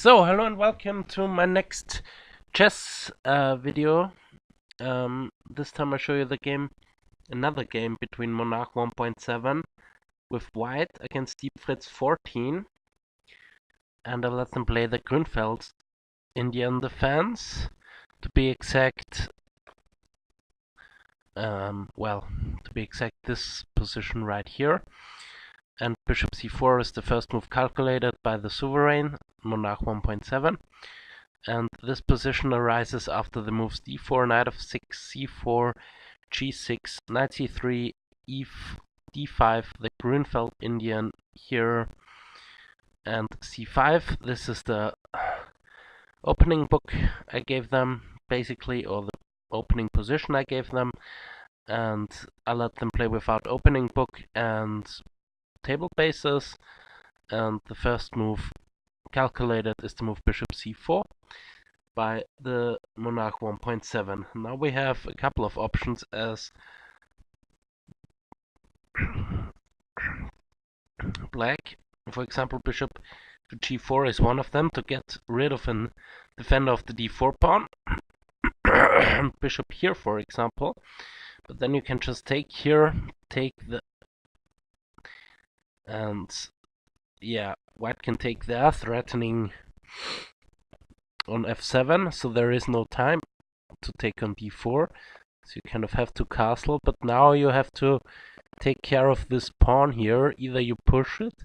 Hello and welcome to my next chess video. This time I show you another game between Monarch 1.7 with white against Deep Fritz 14, and I let them play the Grünfeld Indian defense. To be exact, this position right here. And Bishop c4 is the first move calculated by the sovereign, Monarch 1.7. And this position arises after the moves d4, knight f6, c4, g6, knight c3, d5, the Grünfeld Indian here, and c5. This is the opening book I gave them, basically, or the opening position I gave them, and I let them play without opening book and table bases. And the first move calculated is the move bishop c4 by the Monarch 1.7. Now we have a couple of options as black. For example, bishop to g4 is one of them to get rid of a defender of the d4 pawn. Bishop here, for example. But then you can just take here, and yeah, white can take there, threatening on f7, so there is no time to take on d4, so you kind of have to castle, but now you have to take care of this pawn here. Either you push it,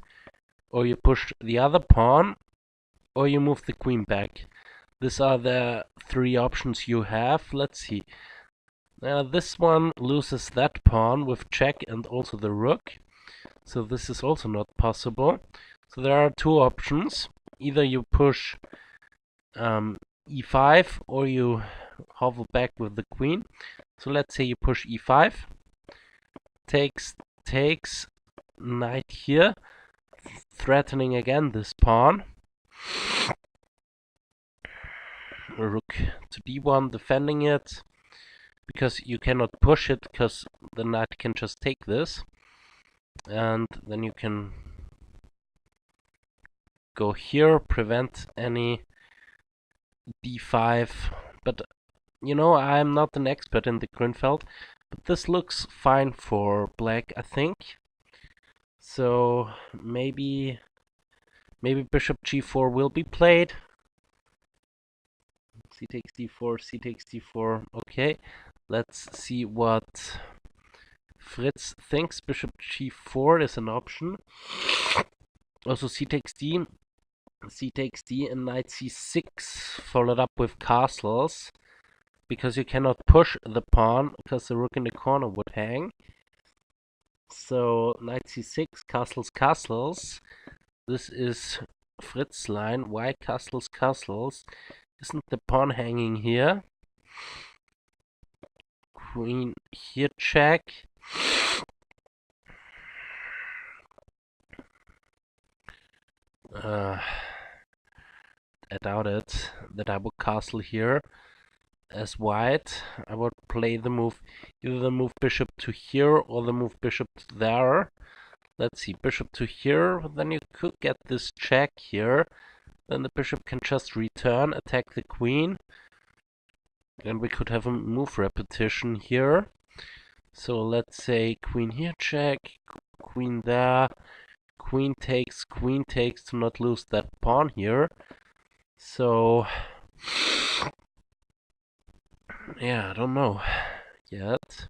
or you push the other pawn, or you move the queen back. These are the three options you have. Let's see. This one loses that pawn with check and also the rook, so this is also not possible. So there are two options. Either you push e5 or you hover back with the queen. So let's say you push e5, takes, knight here, threatening again this pawn. Rook to d1, defending it, because you cannot push it, because the knight can just take this, and then you can go here, prevent any d5, but you know, I'm not an expert in the Grünfeld, but this looks fine for black, I think. So maybe bishop g4 will be played. C takes d4, c takes d4. Okay, let's see what Fritz thinks. Bishop g4 is an option. Also c takes d, and knight c6 followed up with castles, because you cannot push the pawn because the rook in the corner would hang. So knight c6, castles. This is Fritz line. Why castles? Isn't the pawn hanging here? Queen here, check. I doubt it that I would castle here. As white, I would play the move, either the move bishop to here or the move bishop to there. Let's see, bishop to here, then you could get this check here. Then the bishop can just return, attack the queen. And we could have a move repetition here. So let's say queen here, check, queen there, queen takes to not lose that pawn here. So yeah, I don't know yet.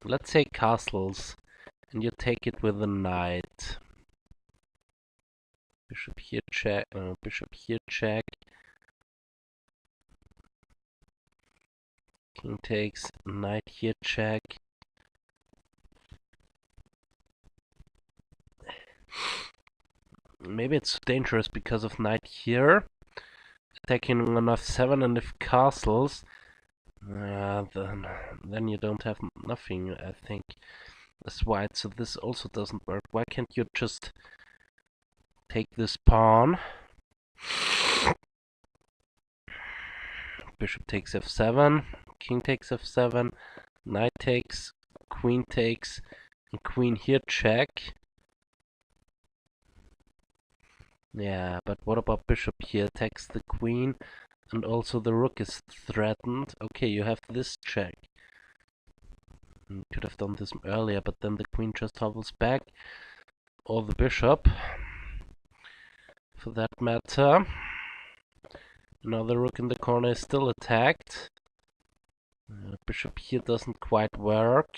Let's say castles, and you take it with a knight. Bishop here, check. Bishop here, check. King takes, knight here, check. Maybe it's dangerous because of knight here, attacking on f7, and if castles, then you don't have nothing, I think, as white. So this also doesn't work. Why can't you just take this pawn? Bishop takes f7, king takes f7, knight takes, queen takes, and queen here, check. Yeah, but what about bishop here? Attacks the queen, and also the rook is threatened. Okay, you have this check. You could have done this earlier, but then the queen just hobbles back. Or the bishop, for that matter. Now the rook in the corner is still attacked. Bishop here doesn't quite work.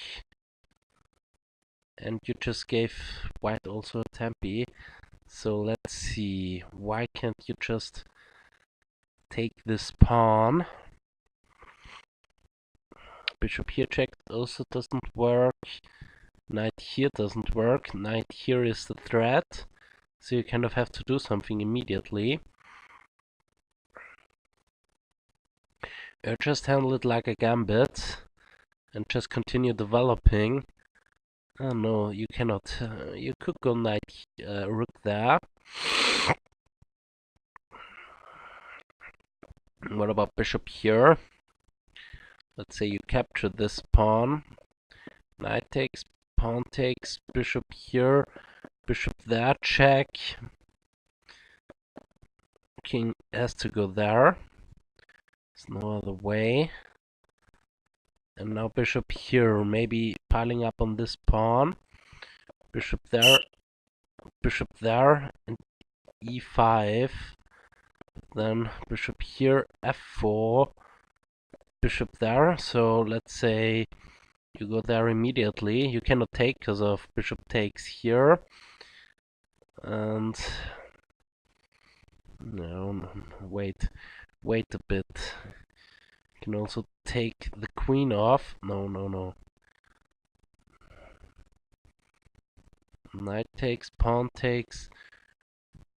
And you just gave white also a tempi. So let's see, why can't you just take this pawn? Bishop here checked also doesn't work. Knight here doesn't work. Knight here is the threat. So you kind of have to do something immediately. Or just handle it like a gambit and just continue developing. Oh no, you cannot. You could go knight, rook there. What about bishop here? Let's say you capture this pawn. Knight takes, pawn takes, bishop here, bishop there, check. King has to go there. There's no other way. And now bishop here, maybe piling up on this pawn. Bishop there, and e5. Then bishop here, f4, bishop there. So let's say you go there immediately. You cannot take because of bishop takes here. And no, wait a bit. You can also take the queen off. No. Knight takes, pawn takes,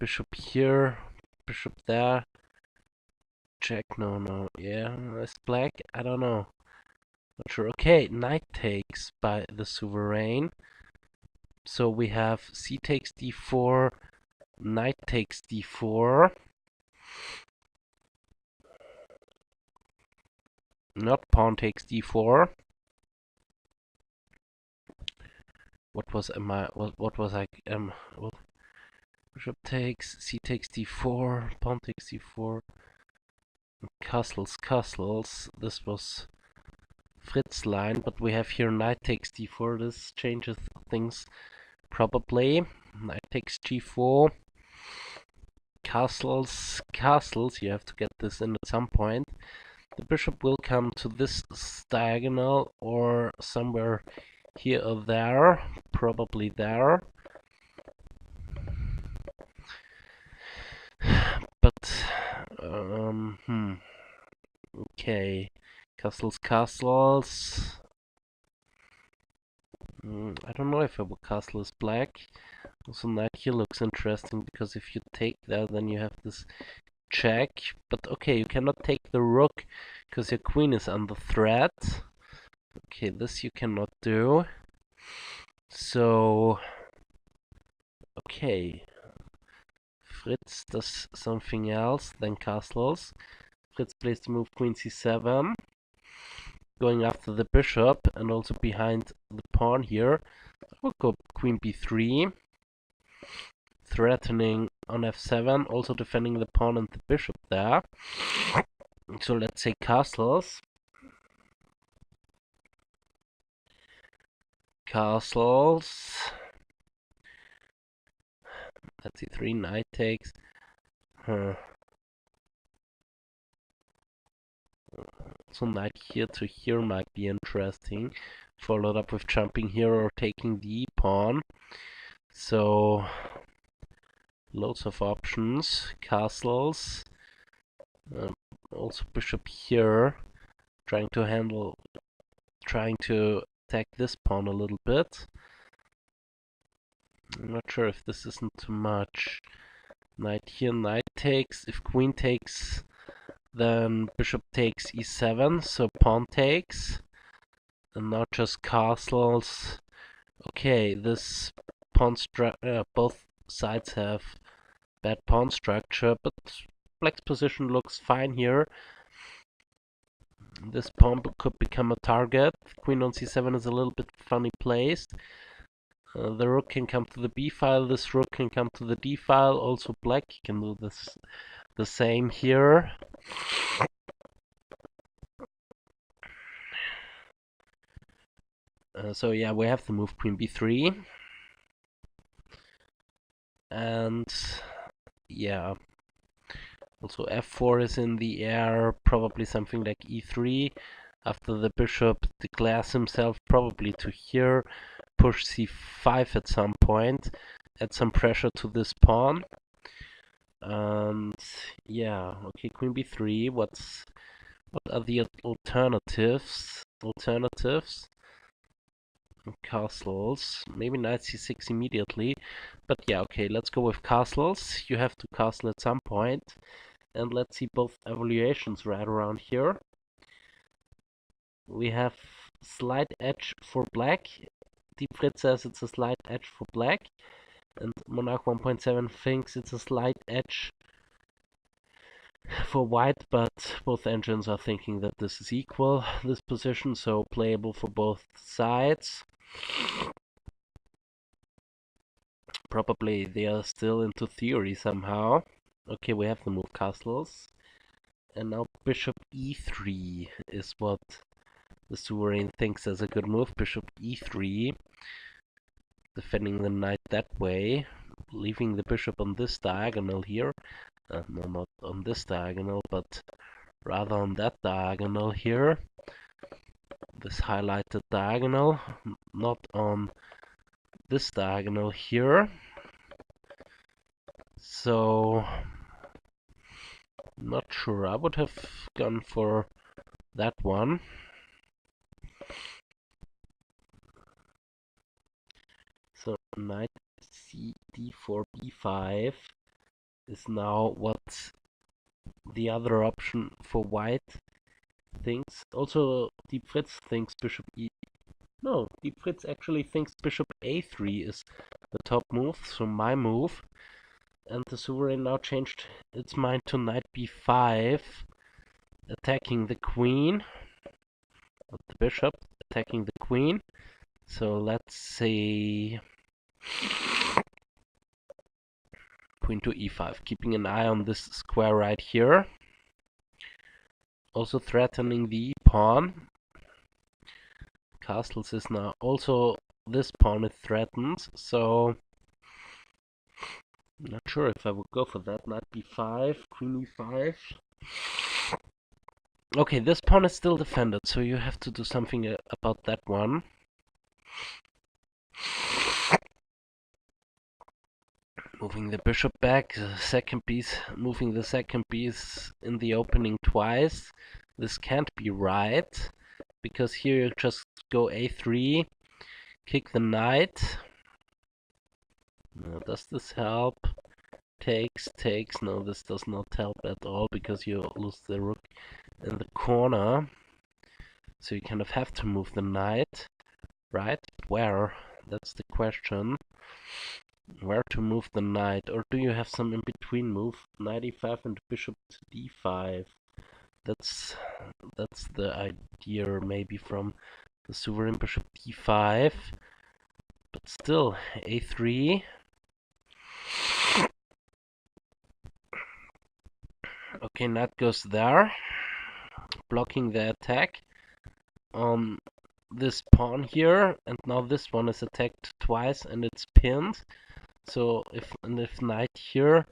bishop here, bishop there. Check, no. Yeah, it's black. I don't know. Not sure. Okay, knight takes by the sovereign. So we have c takes d4, knight takes d4. Not pawn takes d4. What was I? What? Bishop takes, c takes d4, pawn takes d4. Castles. This was Fritz line, but we have here knight takes d4. This changes things probably. Knight takes g4. Castles. You have to get this in at some point. The bishop will come to this diagonal or somewhere here or there. Probably there. But, okay. Castles. I don't know if a castle is black. Also, knight here looks interesting because if you take that, then you have this check. But okay, you cannot take the rook because your queen is under threat. Okay, this you cannot do. So, okay. Fritz does something else than castles. Fritz plays the move queen c7. Going after the bishop and also behind the pawn here. I will go queen b3. Threatening on f7, also defending the pawn and the bishop there. So let's say castles. Let's see, 3 knight takes. So knight here to here might be interesting. Followed up with jumping here or taking the pawn. So loads of options. Castles. Also bishop here. Trying to attack this pawn a little bit. I'm not sure if this isn't too much. Knight here, knight takes. If queen takes, then bishop takes e7, so pawn takes. And not just castles. Okay, this pawn both sides have bad pawn structure, but black's position looks fine here. This pawn could become a target. Queen on c7 is a little bit funny placed. The rook can come to the b file, this rook can come to the d file, also black can do this the same here. So yeah, we have to move queen b3. And yeah, also f4 is in the air, probably something like e3. After the bishop declares himself, probably to here, push c5 at some point, add some pressure to this pawn. And yeah, okay, queen b3. What are the alternatives? Castles. Maybe knight c6 immediately. But yeah, okay, let's go with castles. You have to castle at some point. And let's see both evaluations right around here. We have slight edge for black. Deep Fritz says it's a slight edge for black. And Monarch 1.7 thinks it's a slight edge for white, but both engines are thinking that this is equal, this position, so playable for both sides. Probably they are still into theory somehow. Okay, we have to move castles. And now bishop e3 is what the sovereign thinks is a good move. Bishop e3. Defending the knight that way. Leaving the bishop on this diagonal here. No, not on this diagonal, but rather on that diagonal here. This highlighted diagonal. Not on this diagonal here. So, not sure. I would have gone for that one. So knight c d4 b5 is now what the other option for white thinks. Also, Deep Fritz thinks bishop e. No, Deep Fritz actually thinks bishop a3 is the top move, so my move. And the sovereign now changed its mind to knight b5, attacking the queen. Not the bishop, attacking the queen. So let's say queen to e5, keeping an eye on this square right here. Also threatening the e pawn. Castles is now also this pawn is threatened, so I'm not sure if I would go for that. Knight b5, queen e5. Okay, this pawn is still defended, so you have to do something about that one. Moving the bishop back, the second piece, moving the second piece in the opening twice. This can't be right, because here you just go a3, kick the knight. Does this help? Takes. No, this does not help at all, because you lose the rook in the corner. So you kind of have to move the knight, right? Where? That's the question. Where to move the knight? Or do you have some in-between move? Knight e5 and bishop to d5. That's the idea, maybe, from the sovereign. Bishop d5. But still, a3. Okay, knight goes there, blocking the attack on this pawn here, and now this one is attacked twice and it's pinned. So if knight here,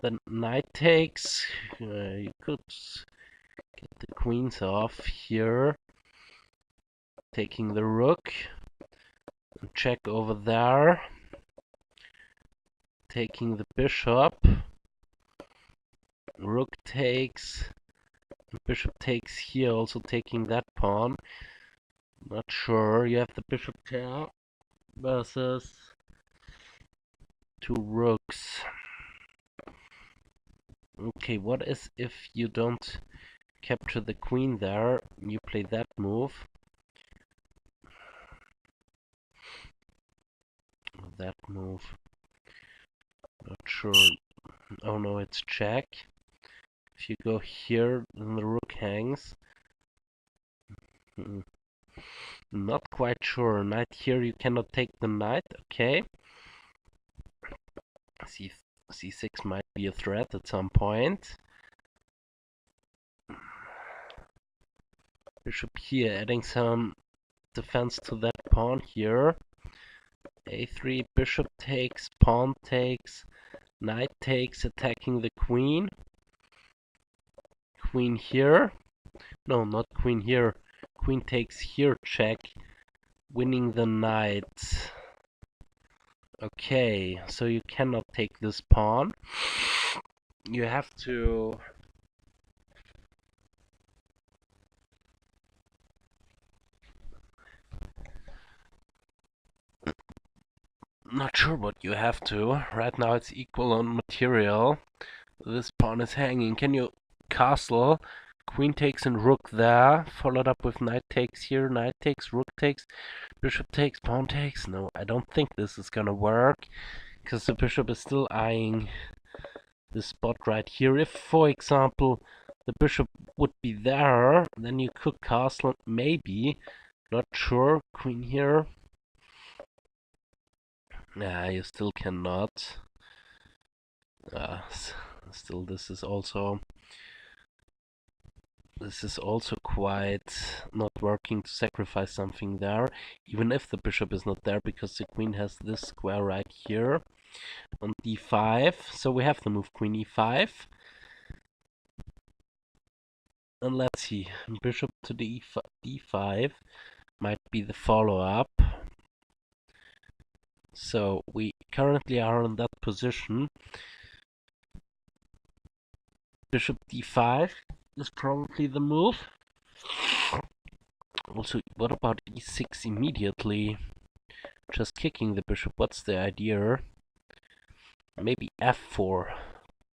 then knight takes. You could get the queens off here, taking the rook, and check over there, taking the bishop. Rook takes, and bishop takes here, also taking that pawn. Not sure. You have the bishop pair versus two rooks. Okay, what is if you don't capture the queen there? You play that move. That move. Not sure. Oh no, it's check. If you go here, then the rook hangs. Not quite sure. Knight here, you cannot take the knight. Okay. C6 might be a threat at some point. Bishop here, adding some defense to that pawn here. A3, bishop takes, pawn takes, knight takes, attacking the queen. Queen here. No, not queen here. Queen takes here, check, winning the knight. Okay, so you cannot take this pawn. You have to... Not sure what you have to. Right now it's equal on material. This pawn is hanging. Can you castle? Queen takes and rook there, followed up with knight takes here, knight takes, rook takes, bishop takes, pawn takes. No, I don't think this is gonna work, because the bishop is still eyeing this spot right here. If, for example, the bishop would be there, then you could castle, maybe, not sure. Queen here. Nah, you still cannot. Still, this is also quite not working to sacrifice something there, even if the bishop is not there, because the queen has this square right here on d5. So we have to move queen e5. And let's see, bishop to the d5 might be the follow-up. So we currently are in that position. Bishop d5 is probably the move. Also, what about e6 immediately? Just kicking the bishop, what's the idea? Maybe f4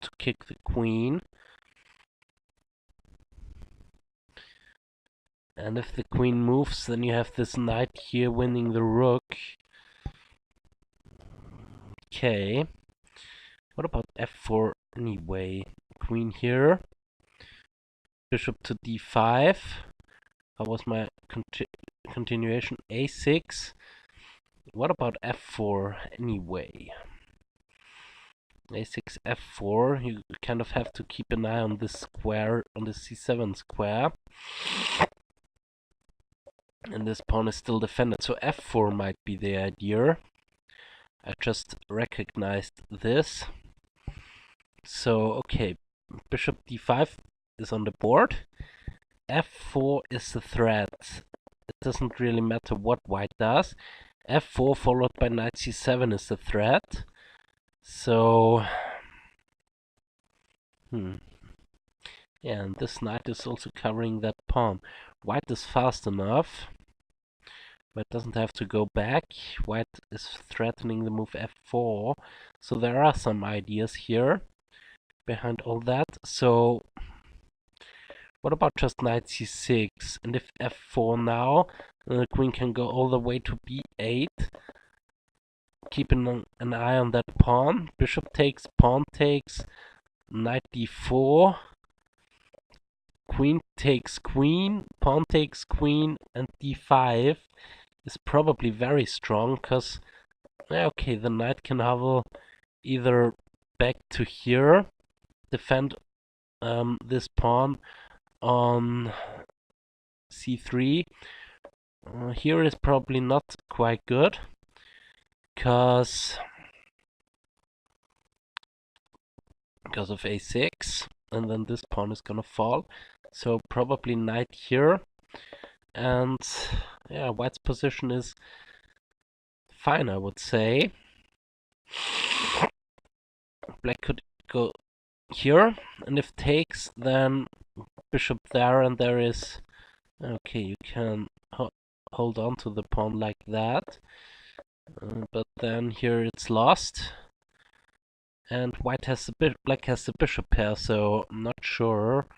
to kick the queen. And if the queen moves, then you have this knight here winning the rook. Okay. What about f4 anyway? Queen here. Bishop to d5. That was my continuation. a6. What about f4 anyway? a6, f4. You kind of have to keep an eye on this square, on the c7 square. And this pawn is still defended, so f4 might be the idea. I just recognized this. So, okay, bishop d5 is on the board. f4 is the threat. It doesn't really matter what white does. f4 followed by knight c7 is the threat. So, yeah, and this knight is also covering that pawn. White is fast enough, but doesn't have to go back. White is threatening the move f4. So there are some ideas here behind all that. So what about just knight c6? And if f4 now, the queen can go all the way to b8. Keeping an eye on that pawn. Bishop takes, pawn takes, knight d4. Queen takes queen, pawn takes queen, and d5 is probably very strong, because, okay, the knight can hover either back to here, defend this pawn on c3. Here is probably not quite good, because of a6, and then this pawn is gonna fall. So probably knight here, and yeah, white's position is fine, I would say. Black could go here, and if takes, then bishop there, and there is... Okay, you can hold on to the pawn like that, but then here it's lost. And white has the black has the bishop pair, so I'm not sure.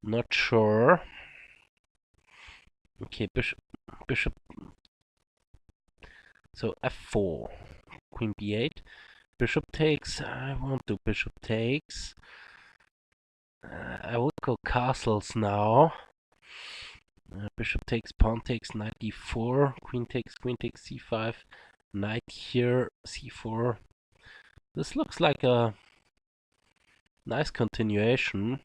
Not sure. Okay, bishop. So f4, queen b8, bishop takes. I won't do bishop takes. I would go castles now. Bishop takes, pawn takes, knight d4, queen takes c5, knight here, c4. This looks like a nice continuation.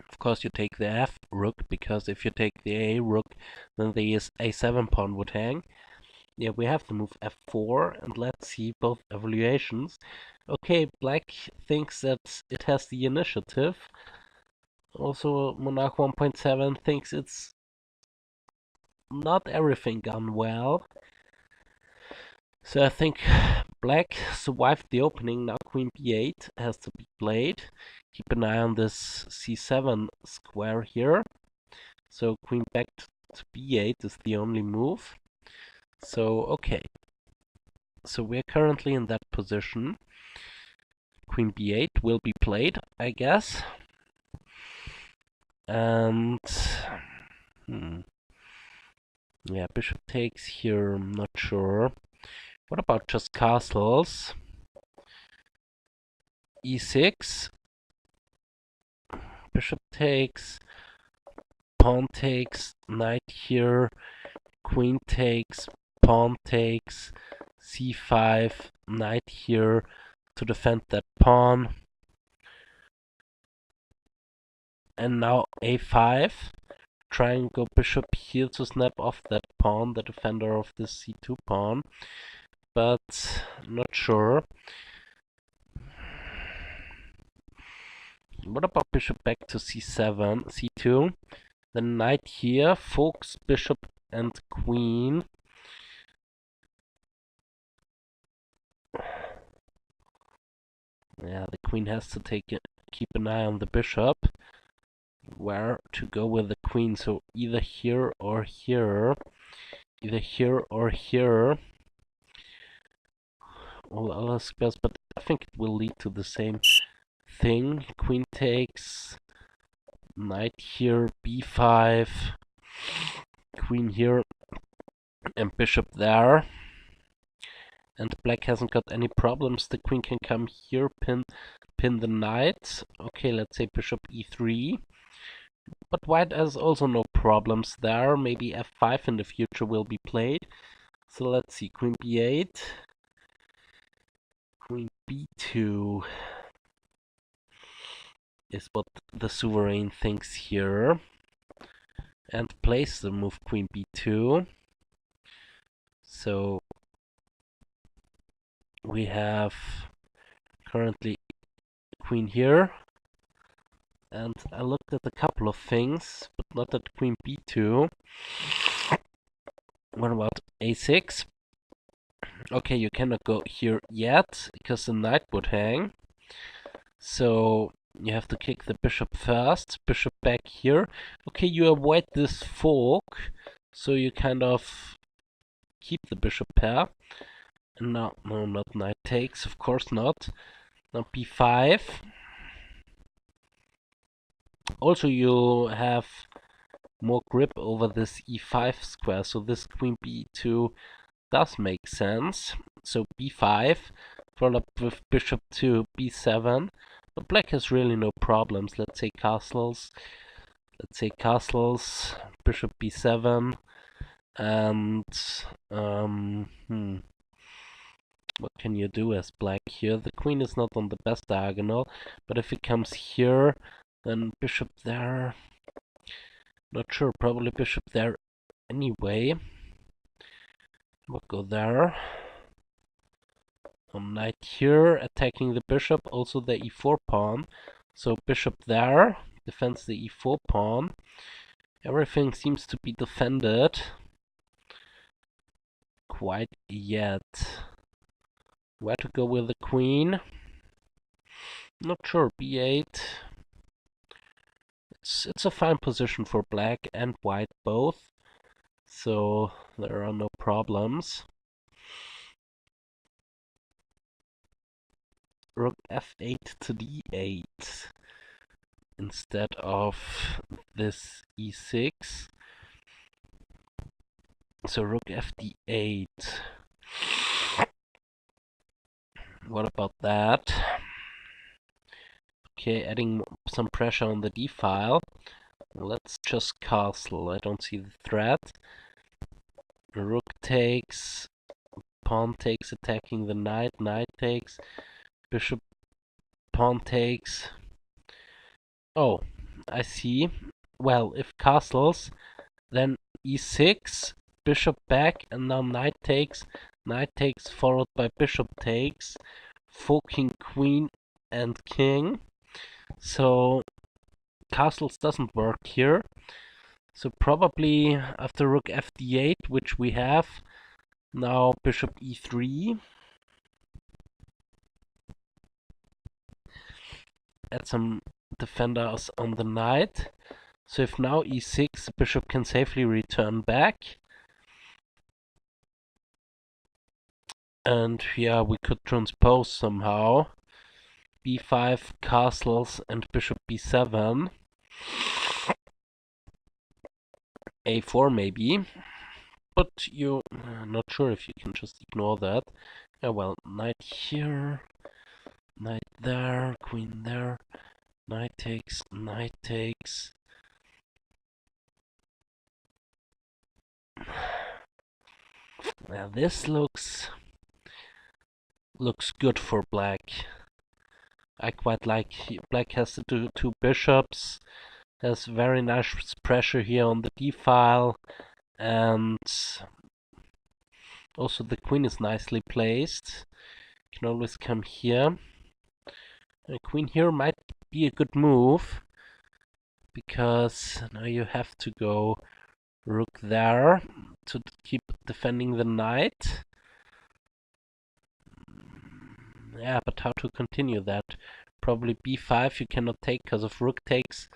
Of course, you take the f rook, because if you take the a rook, then the a7 pawn would hang. Yeah, we have to move f4, and let's see both evaluations. Okay, black thinks that it has the initiative. Also, Monarch 1.7 thinks it's not everything gone well. So I think black survived the opening. Now queen b8 has to be played. Keep an eye on this c7 square here. So queen back to b8 is the only move. So okay. So we're currently in that position. Queen b8 will be played, I guess. And yeah, bishop takes here, I'm not sure. What about just castles? e6, bishop takes, pawn takes, knight here, queen takes, pawn takes, c5, knight here to defend that pawn. And now a5, try and go bishop here to snap off that pawn, the defender of this c2 pawn, but not sure. What about bishop back to c7, c2? Then knight here, forks bishop and queen. Yeah, the queen has to keep an eye on the bishop. Where to go with the queen, so either here or here. Either here or here. All other squares, but I think it will lead to the same thing. Queen takes, knight here, b5, queen here, and bishop there. And black hasn't got any problems. The queen can come here, pin the knight. Okay, let's say bishop e3. But white has also no problems there. Maybe f5 in the future will be played. So let's see, queen b8, queen b2 is what the sovereign thinks here. And plays the move queen b2. So we have currently queen here. And I looked at a couple of things, but not at queen b2. What about a6? Okay, you cannot go here yet, because the knight would hang. So you have to kick the bishop first. Bishop back here. Okay, you avoid this fork, so you kind of keep the bishop pair. And now, no, not knight takes, of course not. Now b5. Also, you have more grip over this e5 square, so this queen b2 does make sense. So b5, followed up with bishop to b7. But black has really no problems. Let's say castles. Bishop b7, and what can you do as black here? The queen is not on the best diagonal, but if it comes here, then bishop there. Not sure, probably bishop there anyway. We'll go there. Knight here, attacking the bishop, also the e4 pawn. So bishop there, defends the e4 pawn. Everything seems to be defended. Quite yet. Where to go with the queen? Not sure, b8. It's a fine position for black and white both, so there are no problems. Rook f8 to d8 instead of this e6. So rook f d8. What about that? Okay, adding some pressure on the d-file. Let's just castle. I don't see the threat. Rook takes, pawn takes, attacking the knight. Knight takes, bishop, pawn takes. Oh, I see. Well, if castles, then e6, bishop back, and now knight takes followed by bishop takes, forking queen and king. So castles doesn't work here. So probably after rook f d8, which we have, now bishop e3. Add some defenders on the knight. So if now e6, the bishop can safely return back. And yeah, we could transpose somehow. b5, castles, and bishop b7. a4 maybe. But you're not sure if you can just ignore that. Yeah, well, knight here, knight there, queen there, knight takes, knight takes. Now this looks good for black. I quite like black has the two bishops, has very nice pressure here on the d-file, and also the queen is nicely placed. Can always come here. A queen here might be a good move, because now you have to go rook there to keep defending the knight. Yeah, but how to continue that? Probably b5 you cannot take because of rook takes,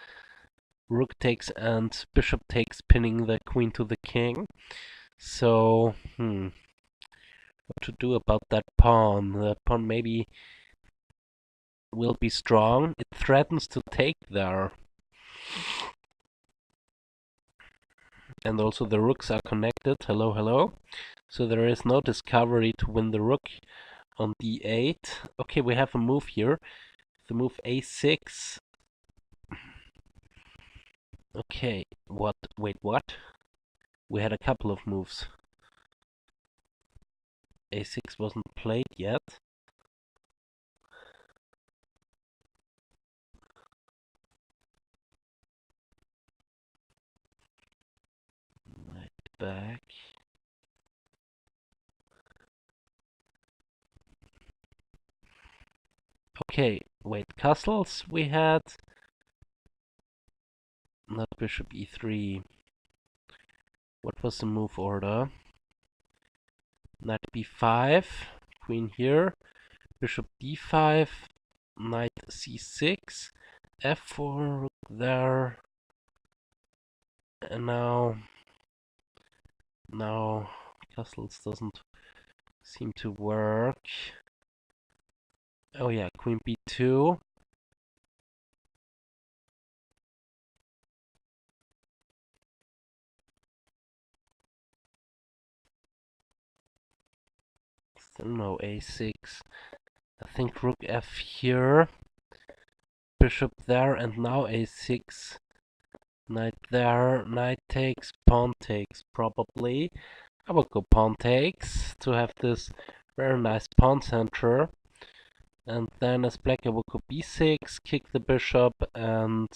and bishop takes, pinning the queen to the king. So, what to do about that pawn? The pawn maybe will be strong. It threatens to take there. And also the rooks are connected. Hello, hello. So there is no discovery to win the rook on d8. Okay, we have a move here. The move a6. Okay, what? Wait, what? We had a couple of moves. a6 wasn't played yet. Knight back. Okay, wait, castles we had. Not bishop e3. What was the move order? Knight b5, queen here, bishop d5, knight c6, f4, rook there, and now castles doesn't seem to work. Oh yeah, queen b2. Still no a6. I think rook f here, bishop there, and now a6. Knight there, knight takes, pawn takes, probably. I will go pawn takes to have this very nice pawn center. And then as black I will go b6, kick the bishop, and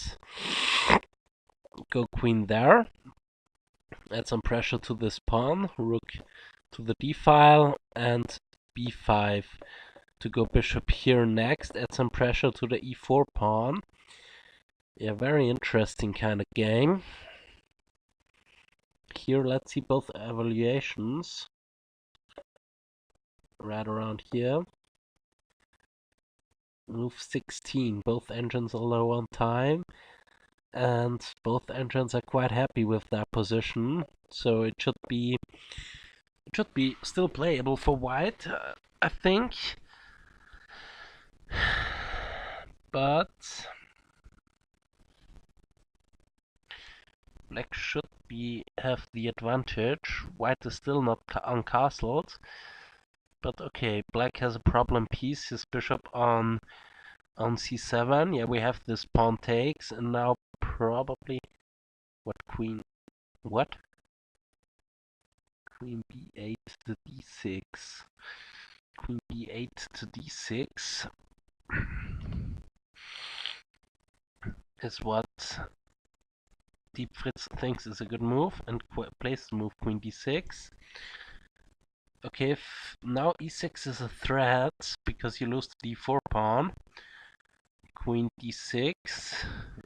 go queen there. Add some pressure to this pawn, rook to the d-file, and b5 to go bishop here next. Add some pressure to the e4 pawn. Yeah, very interesting kind of game. Here, let's see both evaluations. Right around here. Move 16. Both engines are low on time. And both engines are quite happy with their position. So it should be still playable for white, I think. But black should have the advantage. White is still not uncastled. But okay, black has a problem piece, his bishop on On c7, yeah, we have this pawn takes, and now probably what queen? What? Queen b8 to d6. Queen b8 to d6 is what Deep Fritz thinks is a good move, and plays the move queen d6. Okay, now e6 is a threat because you lose the d4 pawn. Queen d6,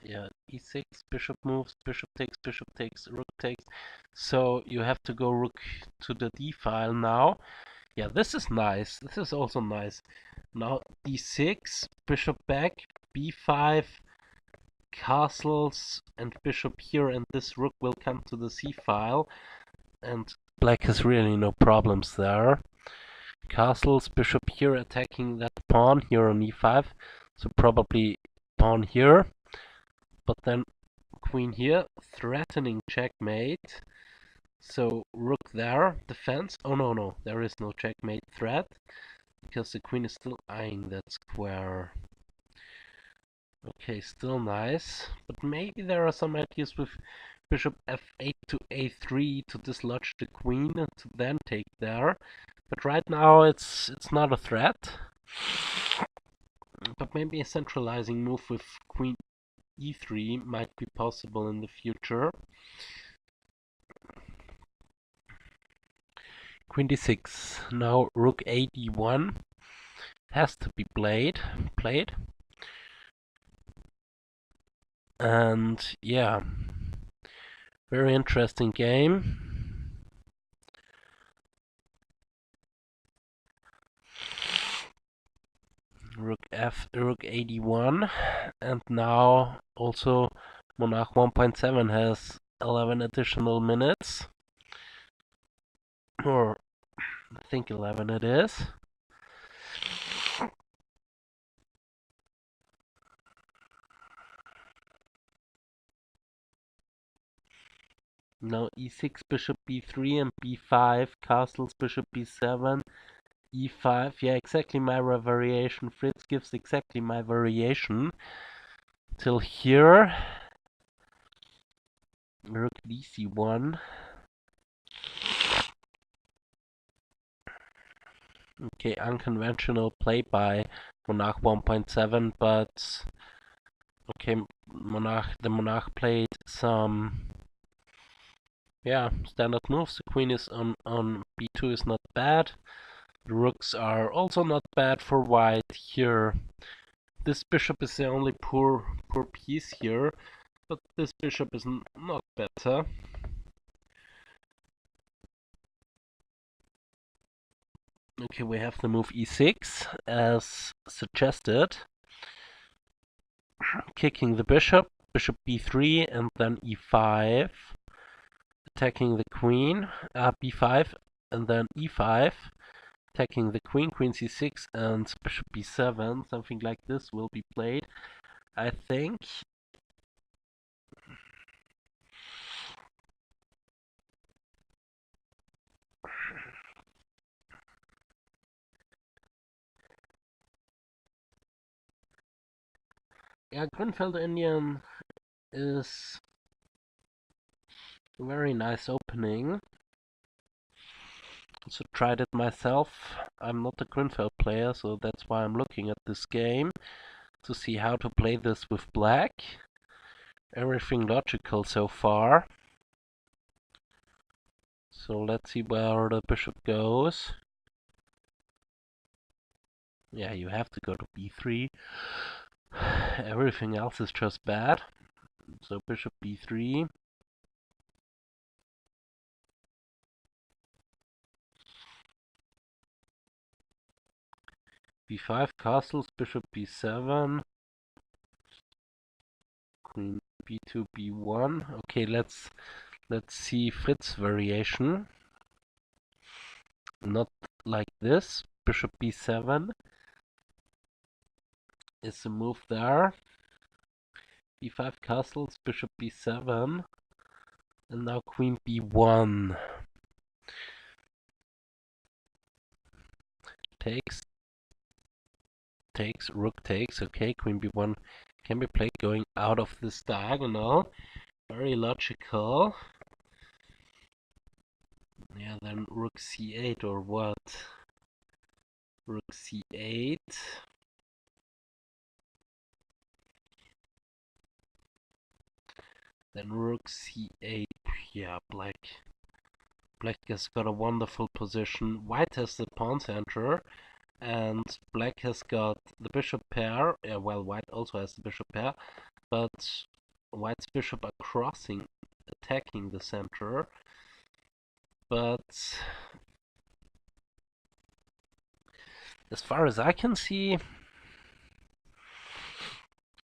yeah, e6, bishop moves, bishop takes, rook takes. So you have to go rook to the d file now. Yeah, this is nice. This is also nice. Now d6, bishop back, b5, castles, and bishop here, and this rook will come to the c file. And black has really no problems there. Castles, bishop here attacking that pawn here on e5. So probably pawn here, but then queen here, threatening checkmate. So rook there, defense. Oh no, there is no checkmate threat, because the queen is still eyeing that square. Okay, still nice, but maybe there are some ideas with bishop f8 to a3 to dislodge the queen and to then take there. But right now it's not a threat. But maybe a centralizing move with queen e3 might be possible in the future. Queen d6. Now rook a d1 has to be played. And yeah, very interesting game. Rook a d1, and now also Monarch 1.7 has 11 additional minutes, or I think 11 it is. Now e6, bishop b3 and b5, castles, bishop b7, e5. Yeah, exactly my variation. Fritz gives exactly my variation. Till here. Rook dc1. Okay, unconventional play by Monarch 1.7, but okay, the Monarch played some, yeah, standard moves. The queen is on b2 is not bad. The rooks are also not bad for white here. This bishop is the only poor piece here, but this bishop is not better. Okay, we have the move e6 as suggested. Kicking the bishop, bishop b3, and then e5. Attacking the queen, b5, and then e5. Attacking the queen, queen c6, and bishop b7. Something like this will be played, I think. Yeah, Grünfeld Indian is a very nice opening. Also tried it myself. I'm not a Grünfeld player, so that's why I'm looking at this game to see how to play this with black. Everything logical so far. So let's see where the bishop goes. Yeah, you have to go to b3. Everything else is just bad. So bishop b3. b5 castles, bishop b7. Queen b2, b1. Okay, let's see Fritz variation. Not like this. Bishop b7 is the move there. b5 castles, bishop b7, and now queen b1 takes. takes, rook takes. Okay, queen b1 can be played going out of this diagonal. Very logical. Yeah, then rook c8 or what? Rook c8. Then rook c8. Yeah, black has got a wonderful position. White has the pawn center, and black has got the bishop pair. Yeah, well, white also has the bishop pair, but white's bishop are crossing, attacking the center. But as far as I can see,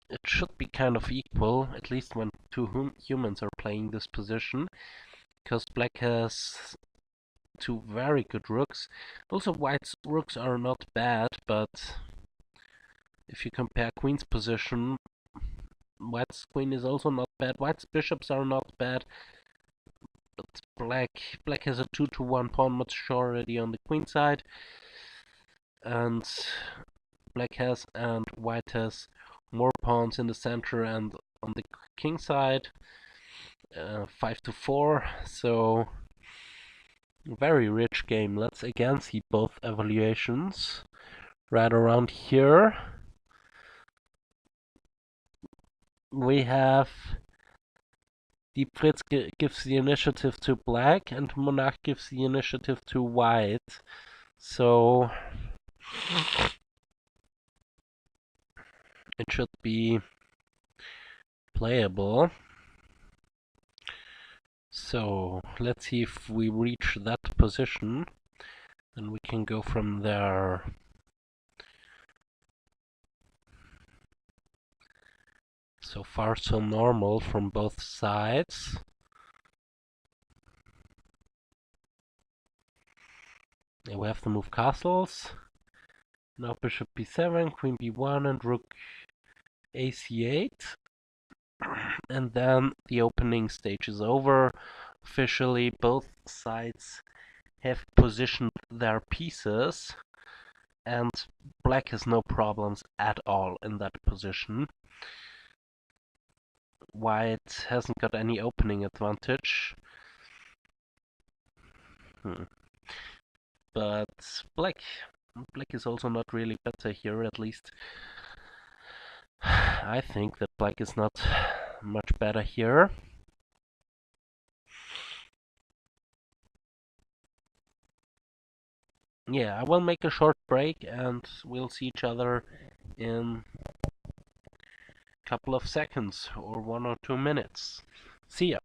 it should be kind of equal, at least when two humans are playing this position, because black has two very good rooks. Also, white's rooks are not bad, but if you compare queen's position, white's queen is also not bad. White's bishops are not bad, but black has a 2-to-1 pawn majority on the queen side, and black has and white has more pawns in the center and on the king side, 5-to-4. So very rich game. Let's again see both evaluations right around here. We have Fritz gives the initiative to black and Monarch gives the initiative to white. So it should be playable. So let's see if we reach that position, then we can go from there. So far so normal from both sides. Yeah, we have to move castles. Now bishop b7, queen b1 and rook ac8. And then the opening stage is over. Officially both sides have positioned their pieces, and black has no problems at all in that position. White hasn't got any opening advantage. But black is also not really better here, at least I think that black is not much better here. Yeah, I will make a short break and we'll see each other in a couple of seconds or 1 or 2 minutes. See ya.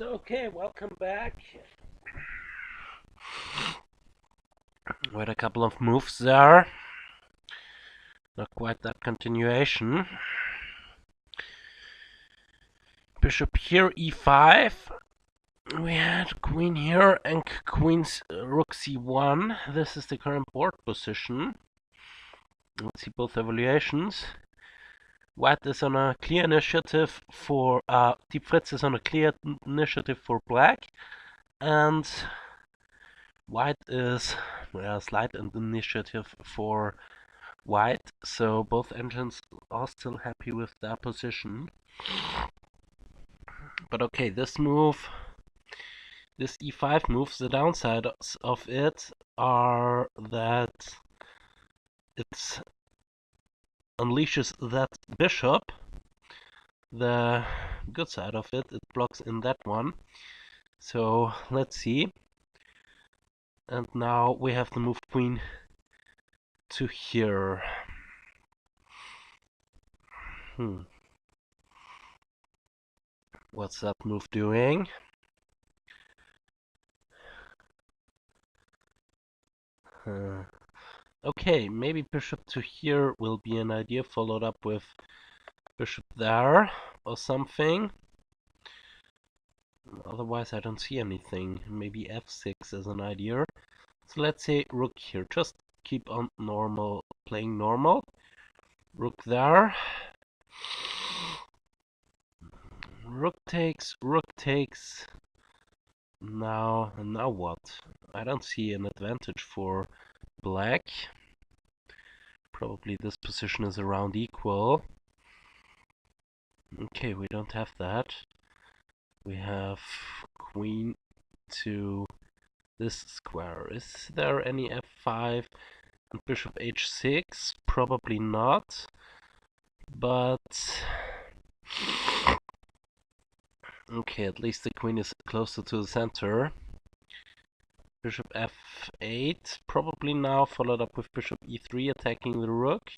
Okay, welcome back. We had a couple of moves there. Not quite that continuation. Bishop here, e5. We had queen here and queen's rook c1. This is the current board position. Let's see both evaluations. White is on a clear initiative for Deep Fritz is on a clear initiative for black, and white is a slight initiative for white. So both engines are still happy with their position. But okay, this move, this e5 move, the downsides of it are that it unleashes that bishop. The good side of it, it blocks in that one. So let's see. And now we have to move queen to here. What's that move doing? Okay, maybe bishop to here will be an idea, followed up with bishop there or something. Otherwise I don't see anything. Maybe f6 is an idea. So let's say rook here. Just keep on normal, playing normal. Rook there. Rook takes, rook takes. Now what? I don't see an advantage for black. Probably this position is around equal. Okay, we don't have that. We have queen to this square. Is there any f5 and bishop h6? Probably not. But okay, at least the queen is closer to the center. Bishop f8, probably now followed up with bishop e3 attacking the rook.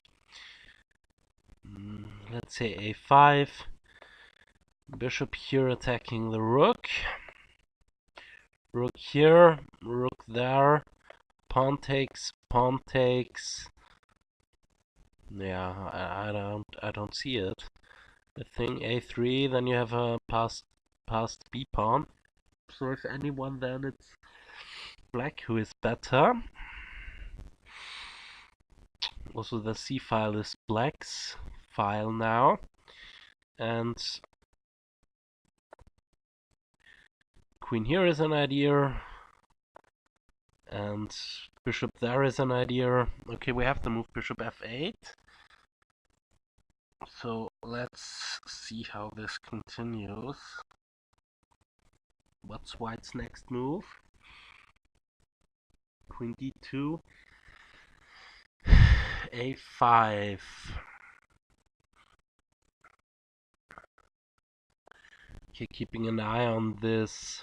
Let's say a5. Bishop here attacking the rook. Rook here, rook there. Pawn takes, pawn takes. Yeah, I don't see it. The thing a3, then you have a passed b pawn. So if anyone, then it's black who is better. Also the c file is black's file now, and queen here is an idea, and bishop there is an idea. Okay, we have to move bishop f8. So let's see how this continues. What's white's next move? Queen d2, a5. Okay, keeping an eye on this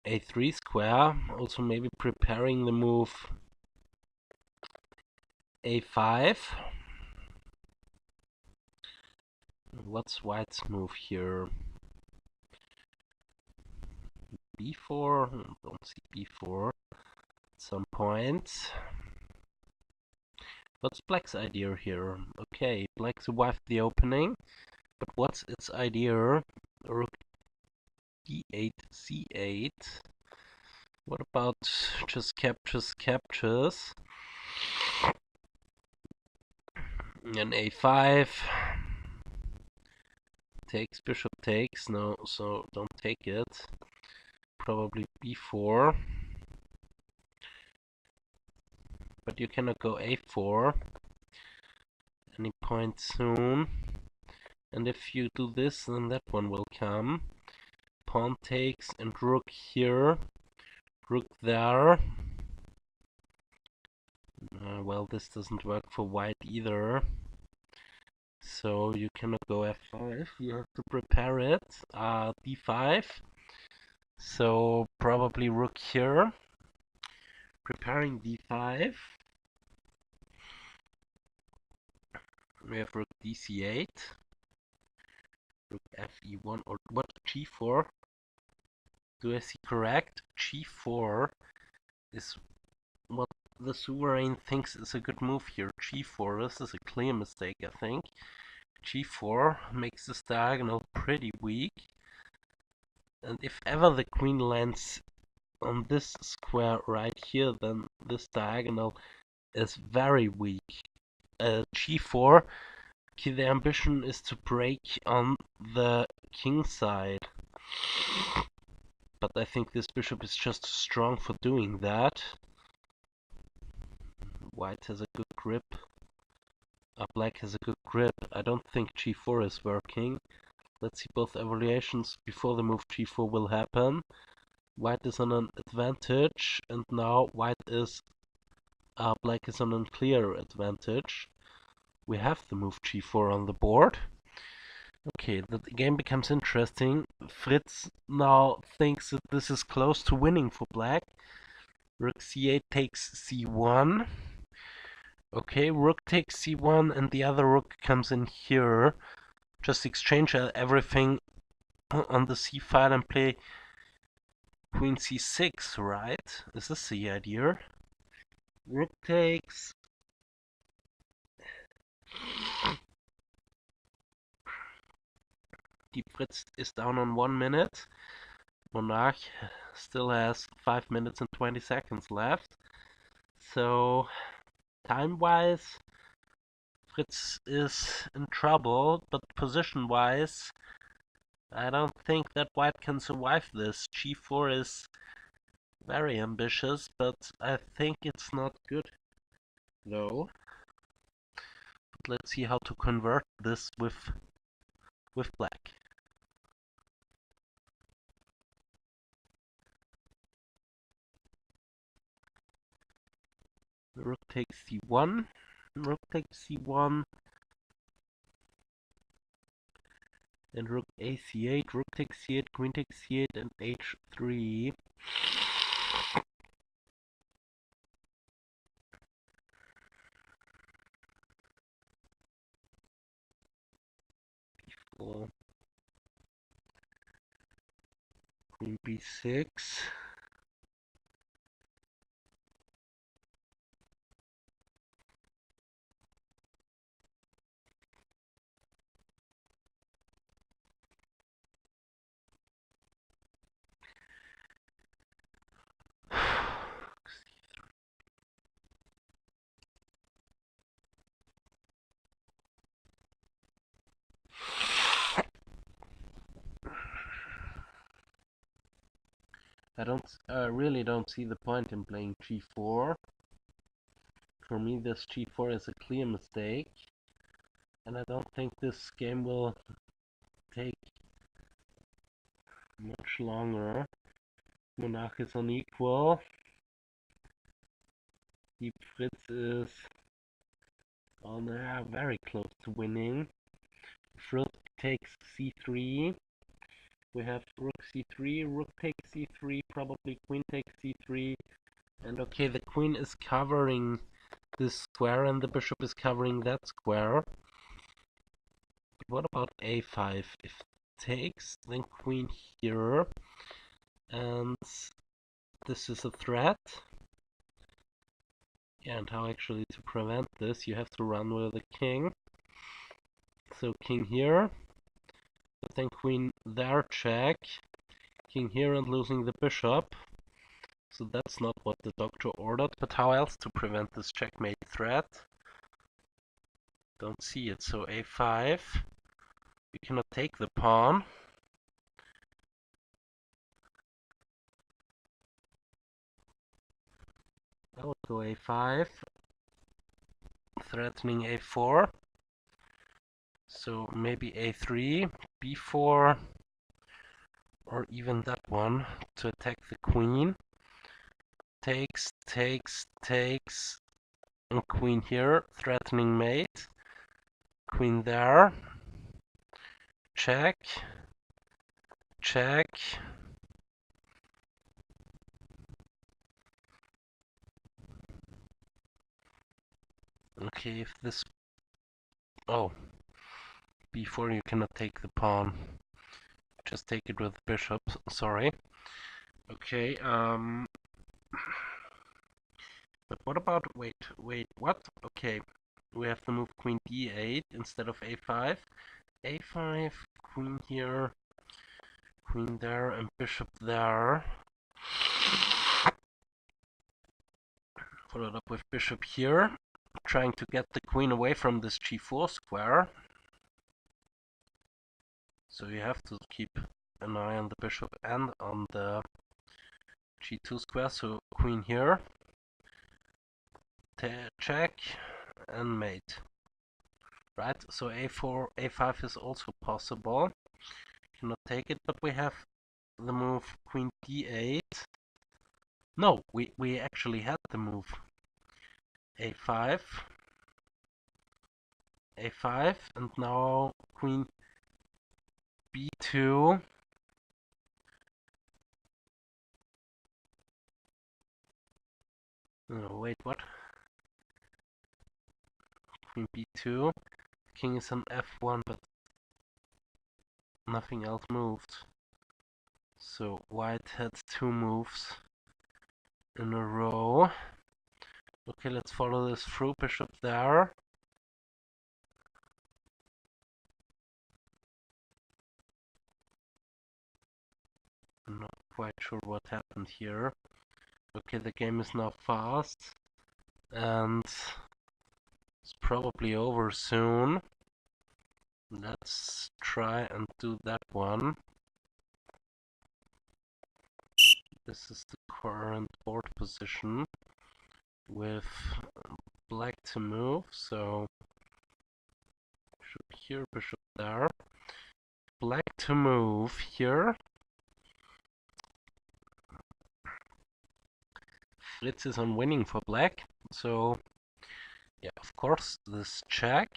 a3 square. Also maybe preparing the move a5. What's white's move here? b4? Don't see b4 at some point. What's black's idea here? Okay, black survived the opening, but what's its idea? Rook d8, c8. What about just captures? And a5. Takes, bishop takes. No, so don't take it. Probably b4. But you cannot go a4 any point soon. And if you do this, then that one will come. Pawn takes and rook here. Rook there. Well, this doesn't work for white either. So you cannot go f5. You have to prepare it. d5. So probably rook here. Preparing d5. We have rook dc8. Rook fe1 or what? G4? Do I see correct? G4 is what the Sovereign thinks is a good move here. G4, this is a clear mistake, I think. G4 makes this diagonal pretty weak. And if ever the queen lands on this square right here, then this diagonal is very weak. G4, the ambition is to break on the king side. But I think this bishop is just strong for doing that. White has a good grip. Black has a good grip. I don't think G4 is working. Let's see both evaluations before the move G4 will happen. White is on an advantage, and now Black is on a clear advantage. We have the move G4 on the board. Okay, the game becomes interesting. Fritz now thinks that this is close to winning for Black. Rook c8 takes c1. Okay, rook takes c1 and the other rook comes in here. Just exchange everything on the c file and play queen c6, right? Is this the idea? Rook takes... Deep Fritz is down on 1 minute. Monarch still has 5 minutes and 20 seconds left. So, time-wise, Fritz is in trouble, but position-wise, I don't think that White can survive this. G4 is very ambitious, but I think it's not good, though. But let's see how to convert this with Black. Rook takes c1, rook takes c1, and rook a c8, rook takes c8, queen takes c8, and h3. b4, queen b6. I really don't see the point in playing g4. For me, this g4 is a clear mistake, and I don't think this game will take much longer. Monarch is unequal. Deep Fritz is on there, very close to winning. Fritz takes c3. We have rook c3, rook takes c3, probably queen takes c3. And okay, the queen is covering this square and the bishop is covering that square. But what about a5? If takes, then queen here. And this is a threat. Yeah, and how actually to prevent this? You have to run with the king. So king here. But then queen there, check. King here and losing the bishop. So that's not what the doctor ordered, but how else to prevent this checkmate threat? Don't see it, so a5. We cannot take the pawn. I would go a5, threatening a4. So maybe a3, b4, or even that one to attack the queen. Takes, takes, takes, and queen here, threatening mate. Queen there. Check. Check. Okay, if this... Oh. b4 you cannot take the pawn. Just take it with the bishop, sorry. Okay, but what about, wait, what? Okay, we have to move queen d8 instead of a5. a5, queen here, queen there, and bishop there. Followed up with bishop here, trying to get the queen away from this g4 square. So you have to keep an eye on the bishop and on the g2 square. So queen here, check, and mate. Right, so a4, a5 is also possible. Cannot take it, but we have the move queen d8. No, we actually had the move a5, a5, and now queen b2. Oh, wait, what? Queen b2. King is on f1, but nothing else moved. So white had two moves in a row. Okay, let's follow this through. Bishop there. I'm not quite sure what happened here. Okay, the game is now fast. And it's probably over soon. Let's try and do that one. This is the current board position with black to move, so bishop here, bishop there. Black to move here. Fritz is on winning for black, so yeah, of course, this check.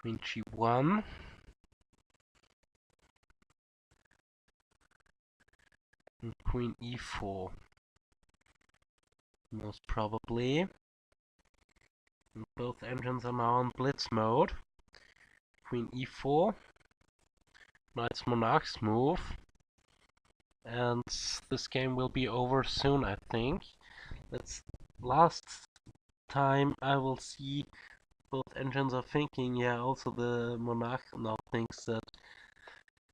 Queen g1. And queen e4. Most probably. And both engines are now in blitz mode. Queen e4. Now it's Monarch's move. And this game will be over soon, I think. That's last time I will see both engines are thinking. Yeah, also the Monarch now thinks that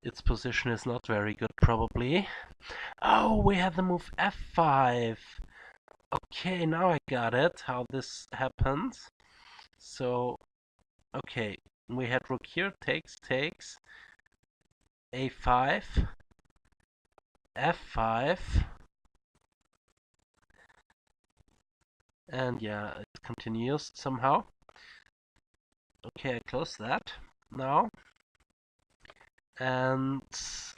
its position is not very good, probably. Oh, we have the move f5. Okay, now I got it, how this happens. So, okay, we had rook here, takes, a5, f5, and yeah, it continues somehow. Okay, I close that now. And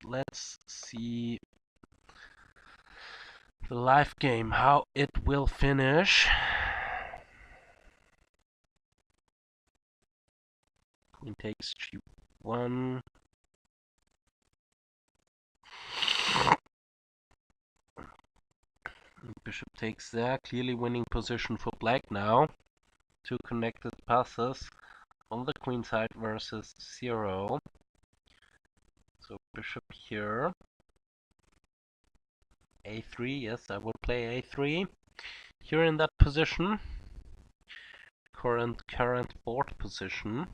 let's see the live game, how it will finish. Queen takes g1. Bishop takes there, clearly winning position for black now. Two connected passes on the queen side versus 0. So bishop here. a3, yes, I would play a3. Here in that position. Current board position.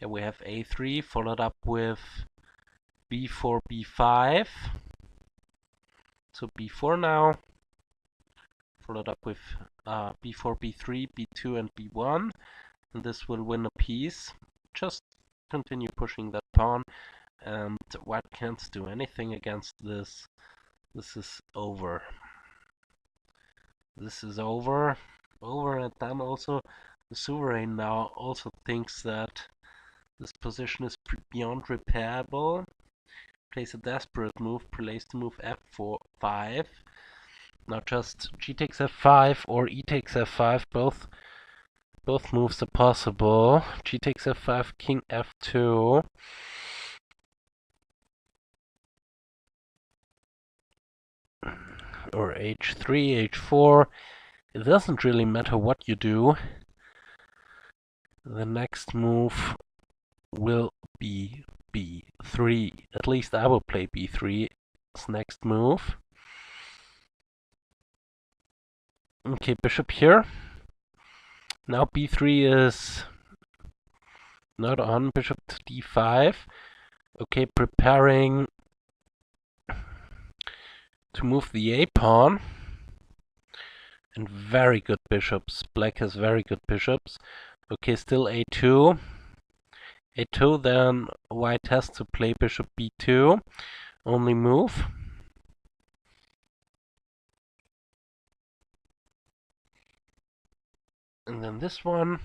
Yeah, we have a3 followed up with b4, b5. So b4 now, followed up with b4, b3, b2, and b1. And this will win a piece. Just continue pushing that pawn, and white can't do anything against this. This is over. This is over. And then also the sovereign now also thinks that this position is beyond repairable. Plays a desperate move, plays the move f4, 5. Now just g takes f5 or e takes f5, both moves are possible. G takes f5, king f2. or h3, h4. It doesn't really matter what you do. The next move will be b3. At least I will play b3 as next move. Okay, bishop here. Now b3 is not on. Bishop to d5. Okay, preparing to move the a pawn. And very good bishops. Black has very good bishops. Okay, still a2. a2, then white has to play bishop b2. Only move. And then this one.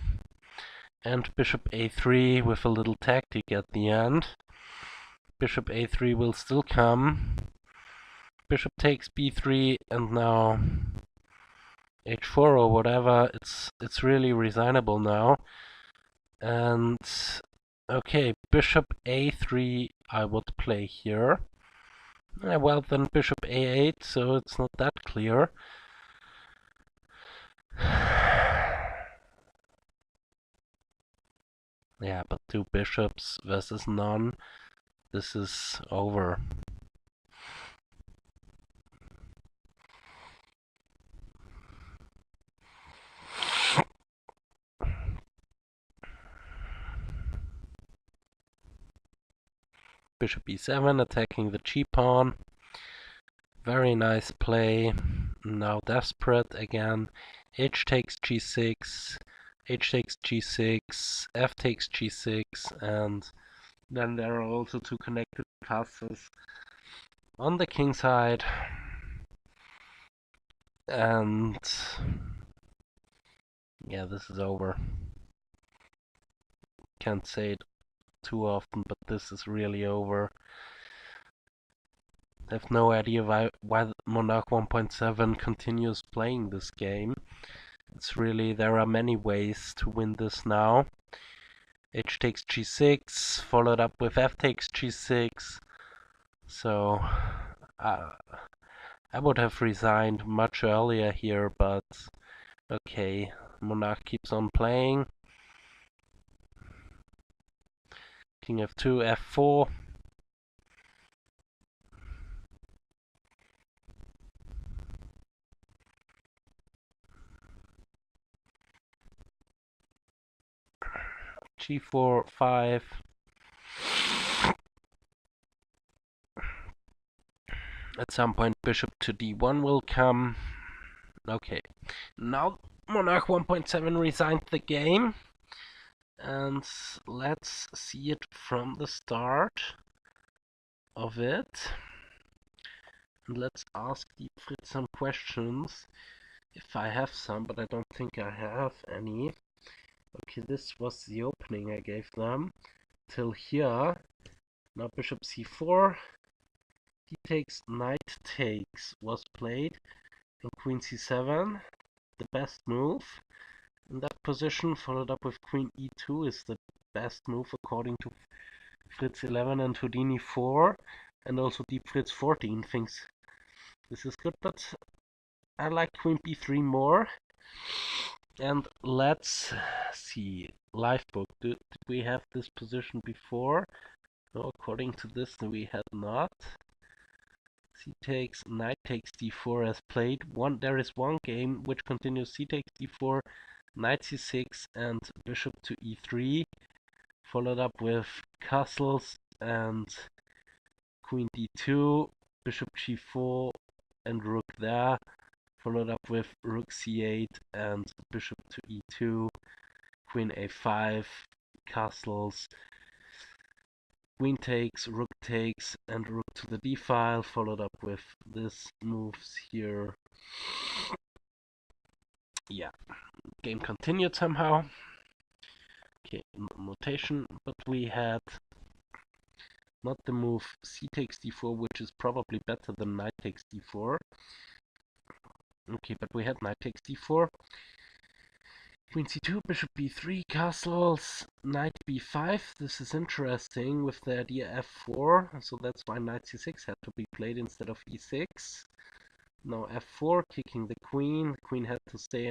And bishop a3 with a little tactic at the end. Bishop a3 will still come. Bishop takes b3, and now h4 or whatever. It's really resignable now. And okay, bishop a3 I would play here. Well, then bishop a8, so it's not that clear. Yeah, but two bishops versus none. This is over. Bishop e7, attacking the g-pawn. Very nice play. Now desperate again. H takes g6, h takes g6, f takes g6, and then there are also two connected passes on the king side. And yeah, this is over. Can't say it too often, but this is really over. I have no idea why Monarch 1.7 continues playing this game. It's really, there are many ways to win this now. H takes g6, followed up with f takes g6. So I would have resigned much earlier here, but okay, Monarch keeps on playing. King f2, f4. G4, 5. At some point bishop to d1 will come. Okay, now Monarch 1.7 resigned the game. And let's see it from the start of it. And let's ask Deep Fritz some questions. If I have some, but I don't think I have any. Okay, this was the opening I gave them. Till here. Now bishop c4. D takes, knight takes was played. And queen c7. The best move in that position, followed up with queen e2 is the best move according to Fritz 11 and Houdini 4. And also Deep Fritz 14 thinks this is good, but I like queen b3 more. And let's see, live book, did we have this position before? No, according to this we had not. C takes, knight takes d4 as played. There is one game which continues c takes d4, knight c6 and bishop to e3, followed up with castles and queen d2, bishop g4 and rook there, followed up with rook c8 and bishop to e2, queen a5, castles, queen takes, and rook to the d file, followed up with this moves here. Yeah, game continued somehow. Okay, notation, but we had not the move c takes d4, which is probably better than knight takes d4. Okay, but we had knight takes d4, queen c2, bishop b3, castles, knight b5. This is interesting with the idea f4, so that's why knight c6 had to be played instead of e6. Now f4, kicking the queen. The queen had to stay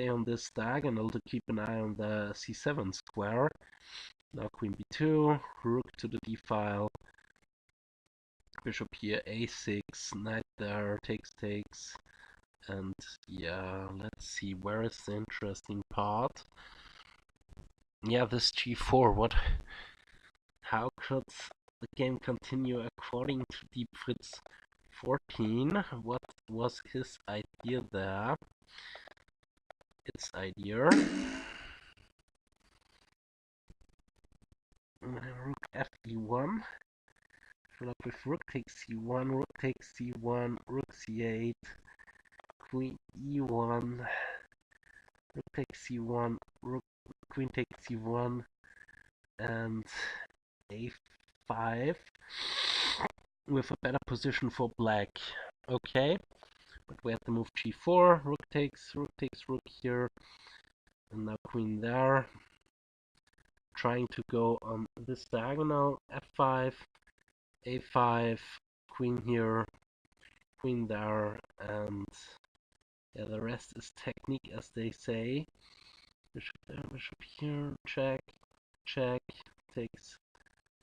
on this diagonal to keep an eye on the c7 square. Now queen b2, rook to the d file, bishop here a6, knight there, takes, and yeah, let's see, where is the interesting part? Yeah, this g4, how could the game continue according to Deep Fritz 14? What was his idea there? Its idea. Rook fe1. Fill up with rook takes c1, rook takes c1, rook c8, queen e1, rook takes c1, queen takes c1, and a5 with a better position for black. Okay, but we have to move g4, rook takes rook here, and now queen there. Trying to go on this diagonal, f5, a5, queen here, queen there, and yeah, the rest is technique, as they say. Bishop there, bishop here, check, takes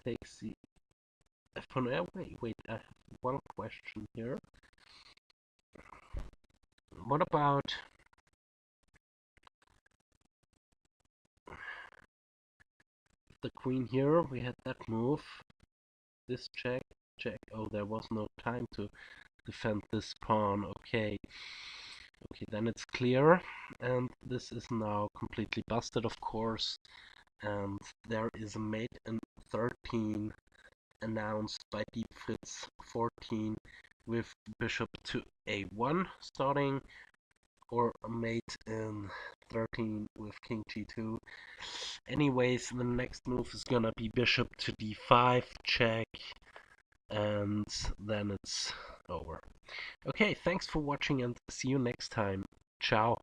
the f1. Wait, I have one question here. What about the queen here? We had that move. This check. Oh, there was no time to defend this pawn. Okay, then it's clear, and this is now completely busted, of course. And there is a mate in 13 announced by Deep Fritz 14 with bishop to a1 starting, or a mate in 13 with king g2. Anyways, the next move is gonna be bishop to d5, check, and then it's over. Okay, thanks for watching and see you next time. Ciao.